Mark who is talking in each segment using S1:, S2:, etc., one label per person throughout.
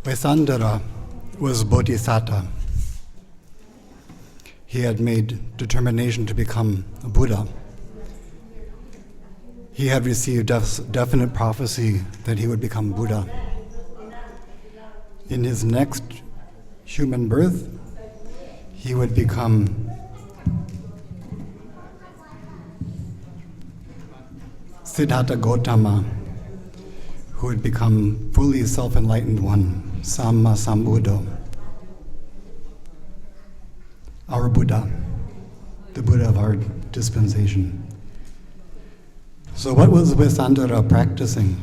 S1: Vesandara was Bodhisattva. He had made determination to become a Buddha. He had received definite prophecy that he would become Buddha. In his next human birth, he would become Siddhartha Gautama, who would become fully self-enlightened one, Samma Sambuddho. Our Buddha, the Buddha of our dispensation. So what was Vesandara practicing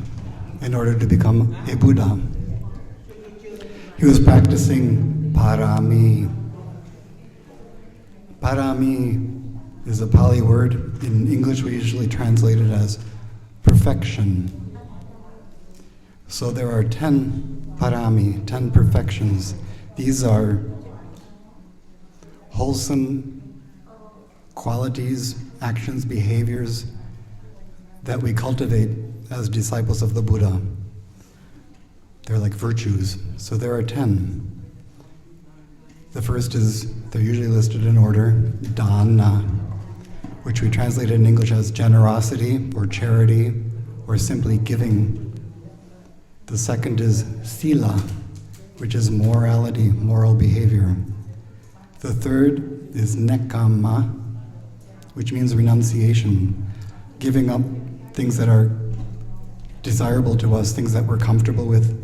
S1: in order to become a Buddha? He was practicing parami. Parami is a Pali word. In English we usually translate it as perfection. So there are 10 parami, 10 perfections. These are wholesome qualities, actions, behaviors that we cultivate as disciples of the Buddha. They're like virtues. So there are 10. The first is, they're usually listed in order, dana, which we translate in English as generosity or charity or simply giving. The second is sila, which is morality, moral behavior. The third is nekkhamma, which means renunciation, giving up things that are desirable to us, things that we're comfortable with,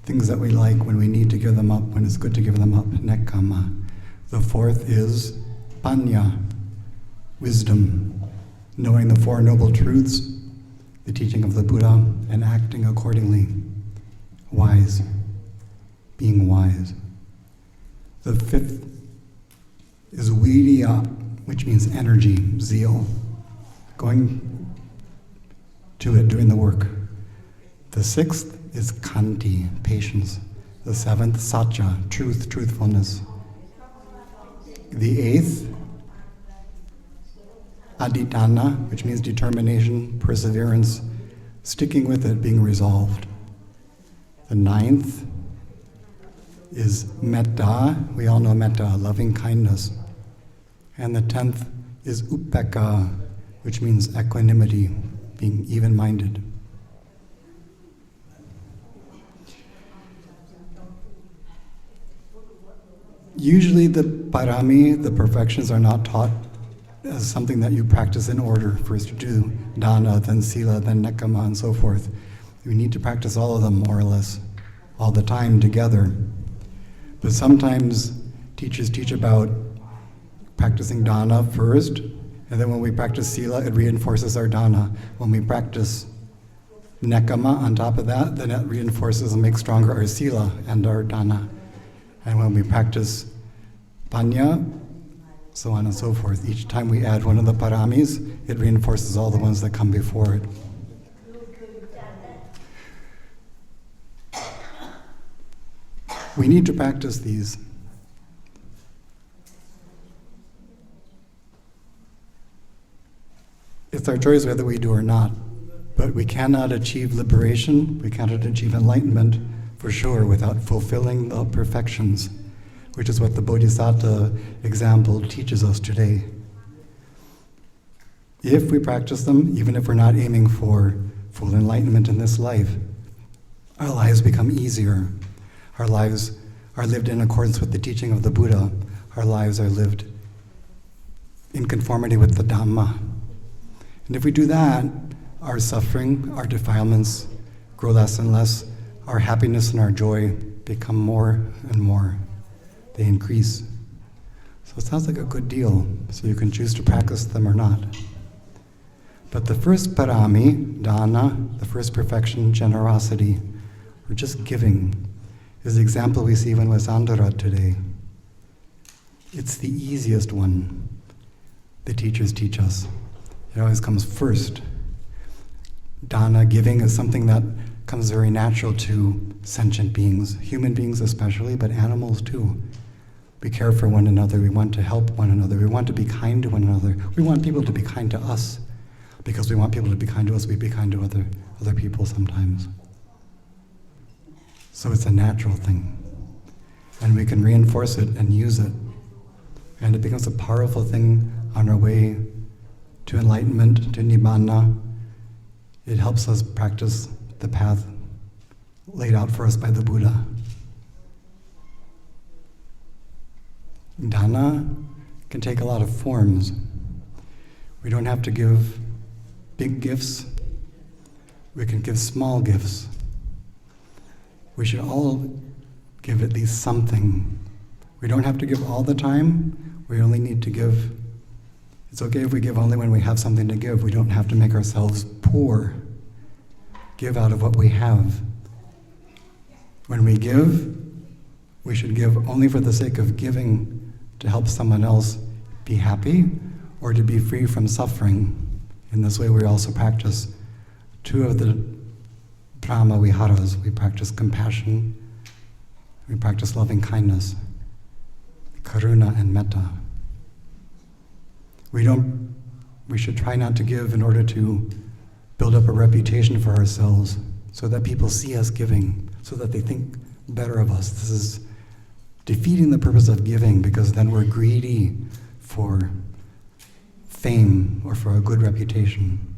S1: things that we like when we need to give them up, when it's good to give them up, nekkhamma. The fourth is panya, wisdom, knowing the Four Noble Truths, the teaching of the Buddha, and acting accordingly. Wise, being wise. The fifth is virya, which means energy, zeal, going to it, doing the work. The sixth is khanti, patience. The seventh, satya, truth, truthfulness. The eighth, adhitthana, which means determination, perseverance, sticking with it, being resolved. The ninth is metta. We all know metta, loving kindness. And the 10th is upekkha, which means equanimity, being even-minded. Usually the parami, the perfections, are not taught as something that you practice in order. First you do dana, then sila, then nekkhamma, and so forth. We need to practice all of them more or less, all the time together. But sometimes teachers teach about practicing dana first, and then when we practice sila, it reinforces our dana. When we practice nekkhamma on top of that, then it reinforces and makes stronger our sila and our dana. And when we practice panya, so on and so forth, each time we add one of the paramis, it reinforces all the ones that come before it. We need to practice these. It's our choice whether we do or not. But we cannot achieve liberation, we cannot achieve enlightenment for sure without fulfilling the perfections, which is what the Bodhisattva example teaches us today. If we practice them, even if we're not aiming for full enlightenment in this life, our lives become easier. Our lives are lived in accordance with the teaching of the Buddha. Our lives are lived in conformity with the Dhamma. And if we do that, our suffering, our defilements grow less and less. Our happiness and our joy become more and more. They increase. So it sounds like a good deal. So you can choose to practice them or not. But the first parami, dana, the first perfection, generosity, or just giving, is the example we see in Vesandara today. It's the easiest one the teachers teach us. It always comes first. Dana, giving, is something that comes very natural to sentient beings, human beings especially, but animals too. We care for one another, we want to help one another, we want to be kind to one another. We want people to be kind to us. Because we want people to be kind to us, we be kind to other people sometimes. So it's a natural thing. And we can reinforce it and use it. And it becomes a powerful thing on our way to enlightenment, to nibbana. It helps us practice the path laid out for us by the Buddha. Dana can take a lot of forms. We don't have to give big gifts. We can give small gifts. We should all give at least something. We don't have to give all the time. We only need to give. It's okay if we give only when we have something to give. We don't have to make ourselves poor. Give out of what we have. When we give, we should give only for the sake of giving, to help someone else be happy or to be free from suffering. In this way we also practice two of the Dhamma viharas. We practice compassion, we practice loving kindness, karuna and metta. We should try not to give in order to build up a reputation for ourselves so that people see us giving, so that they think better of us. This is defeating the purpose of giving, because then we're greedy for fame or for a good reputation.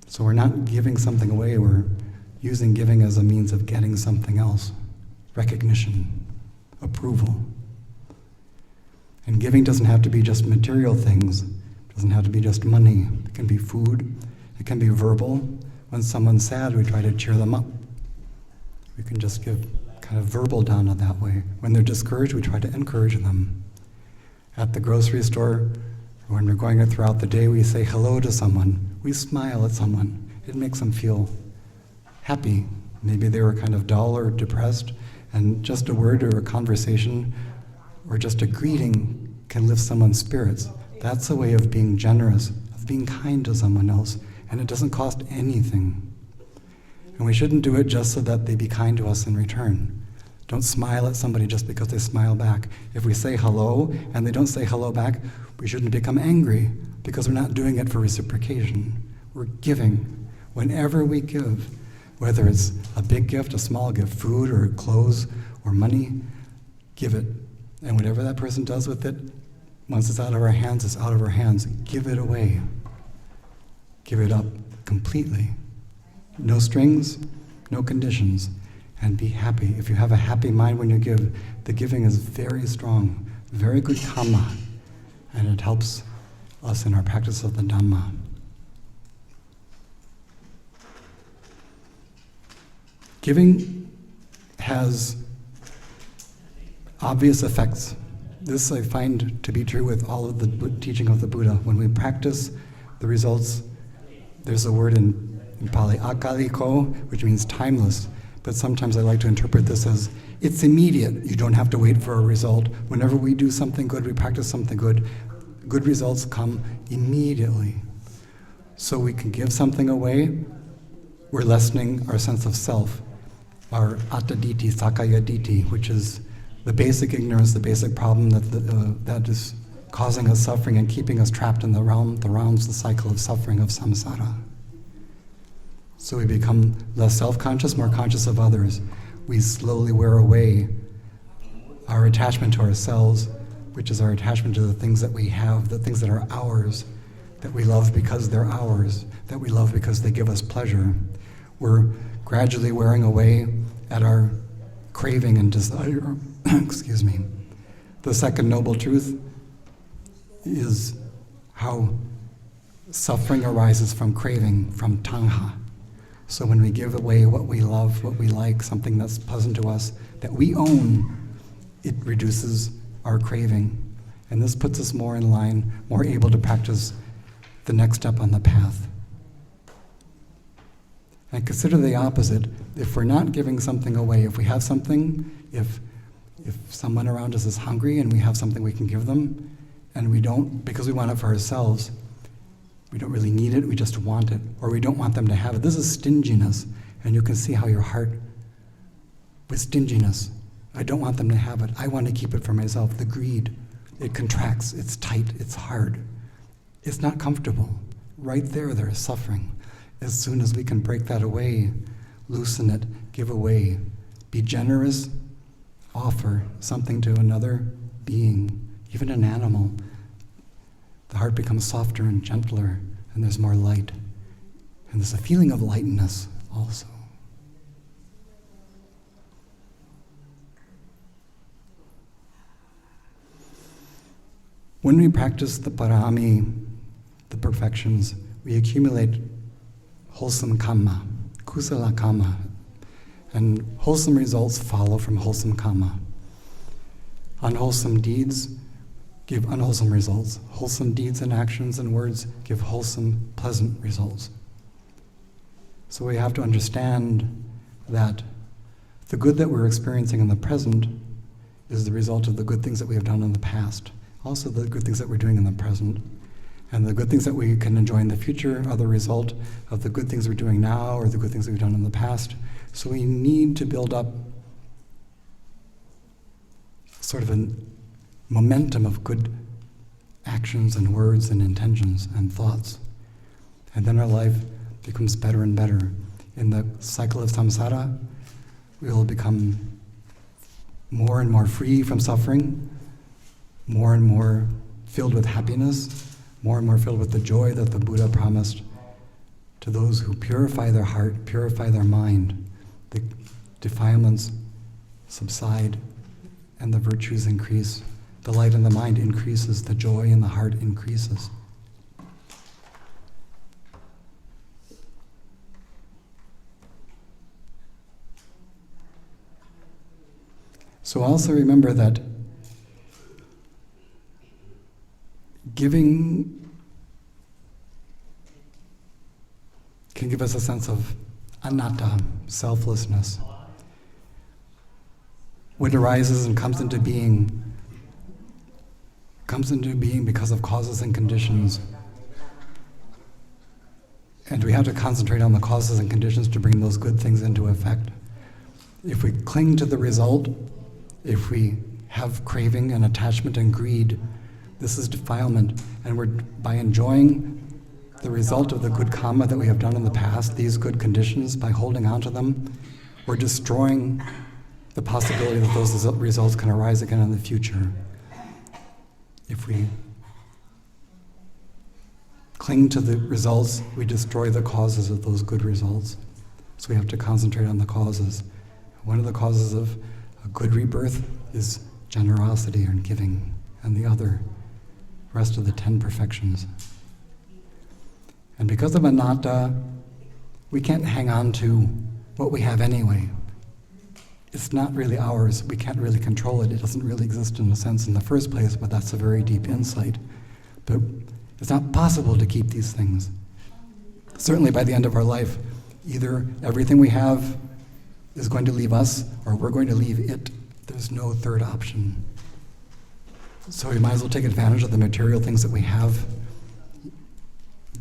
S1: So we're not giving something away, we're using giving as a means of getting something else. Recognition, approval. And giving doesn't have to be just material things. It doesn't have to be just money. It can be food. It can be verbal. When someone's sad, we try to cheer them up. We can just give kind of verbal dana that way. When they're discouraged, we try to encourage them. At the grocery store, when we're going throughout the day, we say hello to someone. We smile at someone. It makes them feel happy. Maybe they were kind of dull or depressed, and just a word or a conversation or just a greeting can lift someone's spirits. That's a way of being generous, of being kind to someone else, and it doesn't cost anything. And we shouldn't do it just so that they be kind to us in return. Don't smile at somebody just because they smile back. If we say hello and they don't say hello back, we shouldn't become angry, because we're not doing it for reciprocation. We're giving. Whenever we give, whether it's a big gift, a small gift, food or clothes or money, give it. And whatever that person does with it, once it's out of our hands, it's out of our hands. Give it away. Give it up completely. No strings, no conditions, and be happy. If you have a happy mind when you give, the giving is very strong, very good karma, and it helps us in our practice of the Dhamma. Giving has obvious effects. This I find to be true with all of the teaching of the Buddha. When we practice, the results, there's a word in Pali, akaliko, which means timeless, but sometimes I like to interpret this as it's immediate. You don't have to wait for a result. Whenever we do something good, we practice something good, good results come immediately. So we can give something away, we're lessening our sense of self, our attaditi, sakaya diti, which is the basic ignorance, the basic problem that is causing us suffering and keeping us trapped in the realms, the cycle of suffering of samsara. So we become less self-conscious, more conscious of others. We slowly wear away our attachment to ourselves, which is our attachment to the things that we have, the things that are ours, that we love because they're ours, that we love because they give us pleasure. We're gradually wearing away at our craving and desire. Excuse me. The second noble truth is how suffering arises from craving, from tanha. So when we give away what we love, what we like, something that's pleasant to us, that we own, it reduces our craving. And this puts us more in line, more able to practice the next step on the path. And consider the opposite. If we're not giving something away, if we have something, if someone around us is hungry and we have something we can give them, and we don't, because we want it for ourselves, we don't really need it, we just want it, or we don't want them to have it. This is stinginess, and you can see how your heart, with stinginess, I don't want them to have it, I want to keep it for myself. The greed, it contracts, it's tight, it's hard, it's not comfortable. Right there is suffering. As soon as we can break that away, loosen it, give away, be generous, offer something to another being, even an animal, the heart becomes softer and gentler, and there's more light. And there's a feeling of lightness also. When we practice the parami, the perfections, we accumulate wholesome kamma, kusala kamma, and wholesome results follow from wholesome kamma. Unwholesome deeds give unwholesome results. Wholesome deeds and actions and words give wholesome, pleasant results. So we have to understand that the good that we're experiencing in the present is the result of the good things that we have done in the past. Also the good things that we're doing in the present. And the good things that we can enjoy in the future are the result of the good things we're doing now or the good things that we've done in the past. So we need to build up sort of a momentum of good actions and words and intentions and thoughts. And then our life becomes better and better. In the cycle of samsara, we will become more and more free from suffering, more and more filled with happiness, more and more filled with the joy that the Buddha promised to those who purify their heart, purify their mind. The defilements subside and the virtues increase. The light in the mind increases, the joy in the heart increases. So also remember that giving can give us a sense of anatta, selflessness. What arises and comes into being because of causes and conditions. And we have to concentrate on the causes and conditions to bring those good things into effect. If we cling to the result, if we have craving and attachment and greed, this is defilement. And we're, by enjoying the result of the good karma that we have done in the past, these good conditions, by holding on to them, we're destroying the possibility that those results can arise again in the future. If we cling to the results, we destroy the causes of those good results. So we have to concentrate on the causes. One of the causes of a good rebirth is generosity and giving, and the other, rest of the 10 perfections. And because of anatta, we can't hang on to what we have anyway. It's not really ours. We can't really control it. It doesn't really exist in a sense in the first place, but that's a very deep insight. But it's not possible to keep these things. Certainly by the end of our life, either everything we have is going to leave us or we're going to leave it. There's no third option. So we might as well take advantage of the material things that we have.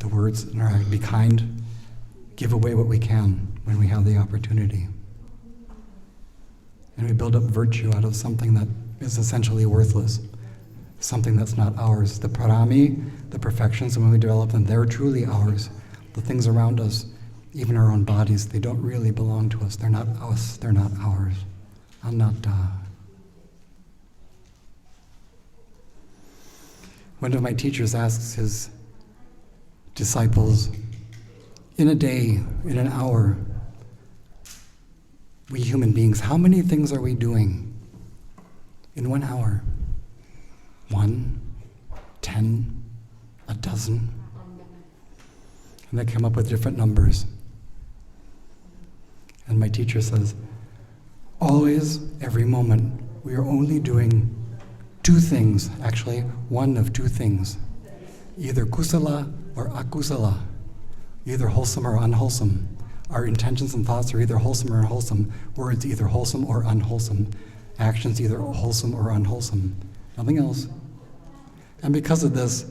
S1: The words in our act, be kind, give away what we can when we have the opportunity. And we build up virtue out of something that is essentially worthless, something that's not ours. The parami, the perfections, and when we develop them, they're truly ours. The things around us, even our own bodies, they don't really belong to us. They're not us, they're not ours. Anatta. One of my teachers asks his disciples, in a day, in an hour, we human beings, how many things are we doing in 1 hour? 1, 10, a dozen? And they come up with different numbers. And my teacher says, always, every moment, we are only doing 2 things, actually, one of 2 things. Either kusala or akusala, either wholesome or unwholesome. Our intentions and thoughts are either wholesome or unwholesome. Words either wholesome or unwholesome. Actions either wholesome or unwholesome. Nothing else. And because of this,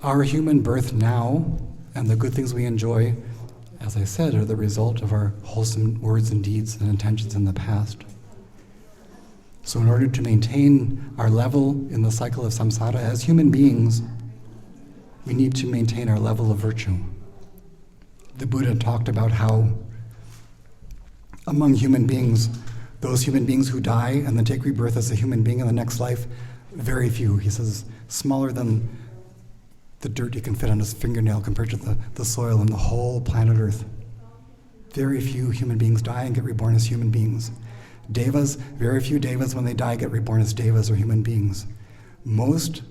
S1: our human birth now and the good things we enjoy, as I said, are the result of our wholesome words and deeds and intentions in the past. So in order to maintain our level in the cycle of samsara as human beings, we need to maintain our level of virtue. The Buddha talked about how among human beings, those human beings who die and then take rebirth as a human being in the next life, very few. He says smaller than the dirt you can fit on his fingernail compared to the soil and the whole planet Earth. Very few human beings die and get reborn as human beings. Devas, very few devas when they die get reborn as devas or human beings. Most,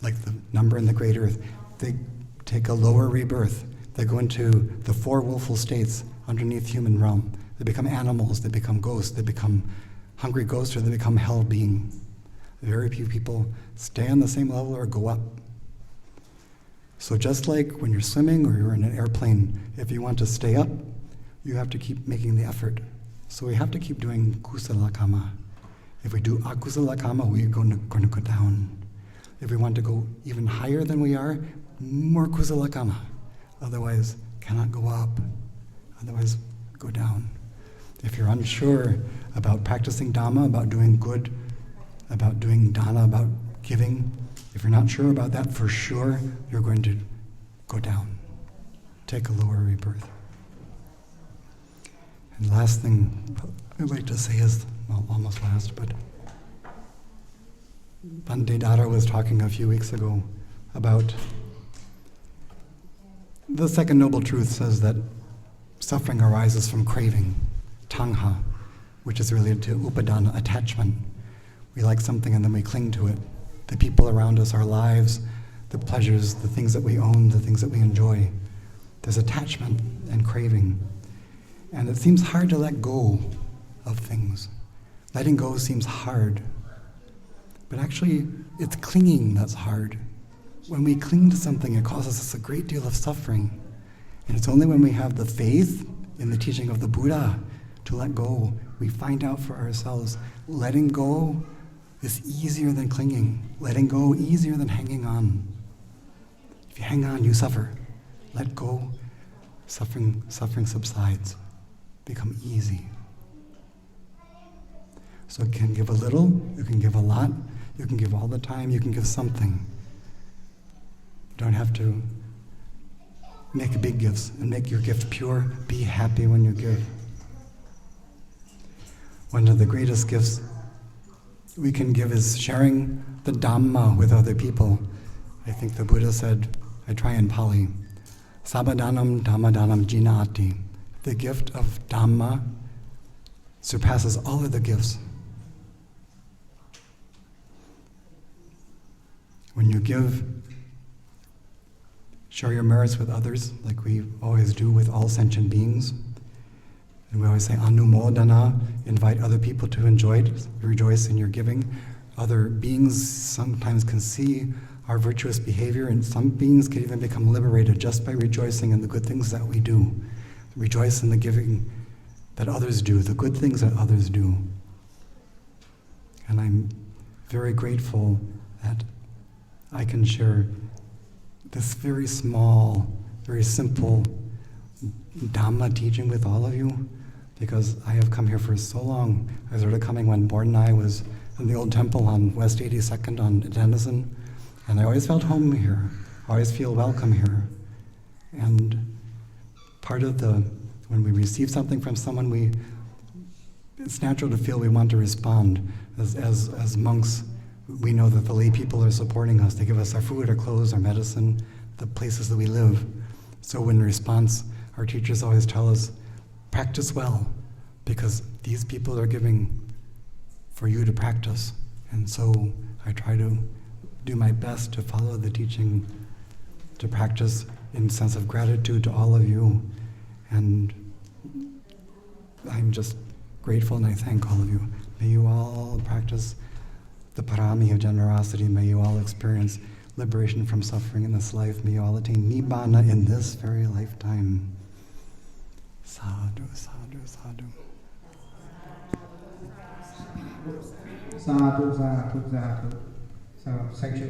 S1: like the number in the great earth, they take a lower rebirth. They go into the four willful states underneath human realm. They become animals, they become ghosts, they become hungry ghosts, or they become hell being. Very few people stay on the same level or go up. So just like when you're swimming or you're in an airplane, if you want to stay up, you have to keep making the effort. So we have to keep doing kusala kama. If we do akusala kama, we're going to go down. If we want to go even higher than we are, more kusala kama. Otherwise, cannot go up. Otherwise, go down. If you're unsure about practicing Dhamma, about doing good, about doing dana, about giving, if you're not sure about that, for sure, you're going to go down. Take a lower rebirth. And last thing I'd like to say is, well, almost last, but Bhante Dara was talking a few weeks ago about the second noble truth says that suffering arises from craving, tangha, which is related to upadana, attachment. We like something and then we cling to it. The people around us, our lives, the pleasures, the things that we own, the things that we enjoy. There's attachment and craving. And it seems hard to let go of things. Letting go seems hard. But actually, it's clinging that's hard. When we cling to something, it causes us a great deal of suffering. And it's only when we have the faith in the teaching of the Buddha to let go, we find out for ourselves, letting go is easier than clinging. Letting go easier than hanging on. If you hang on, you suffer. Let go, suffering subsides. Become easy. So you can give a little, you can give a lot, you can give all the time, you can give something. You don't have to make big gifts and make your gift pure. Be happy when you give. One of the greatest gifts we can give is sharing the Dhamma with other people. I think the Buddha said, I try in Pali, Sabbadanam Dhammadanam Jinati. The gift of Dhamma surpasses all of the gifts. When you give, share your merits with others, like we always do with all sentient beings. And we always say anumodana, invite other people to enjoy it, rejoice in your giving. Other beings sometimes can see our virtuous behavior, and some beings can even become liberated just by rejoicing in the good things that we do. Rejoice in the giving that others do, the good things that others do. And I'm very grateful that I can share this very small, very simple Dhamma teaching with all of you, because I have come here for so long. I started coming when Bordenai was in the old temple on West 82nd on Denison, and I always felt home here. I always feel welcome here. And part of when we receive something from someone, it's natural to feel we want to respond. As monks, we know that the lay people are supporting us. They give us our food, our clothes, our medicine, the places that we live. So in response, our teachers always tell us, practice well, because these people are giving for you to practice. And so I try to do my best to follow the teaching, to practice in sense of gratitude to all of you. And I'm just grateful and I thank all of you. May you all practice the parami of generosity. May you all experience liberation from suffering in this life. May you all attain nibbana in this very lifetime. Sadhu, sadhu, sadhu.
S2: Sadhu, sadhu, sadhu. So, thank you.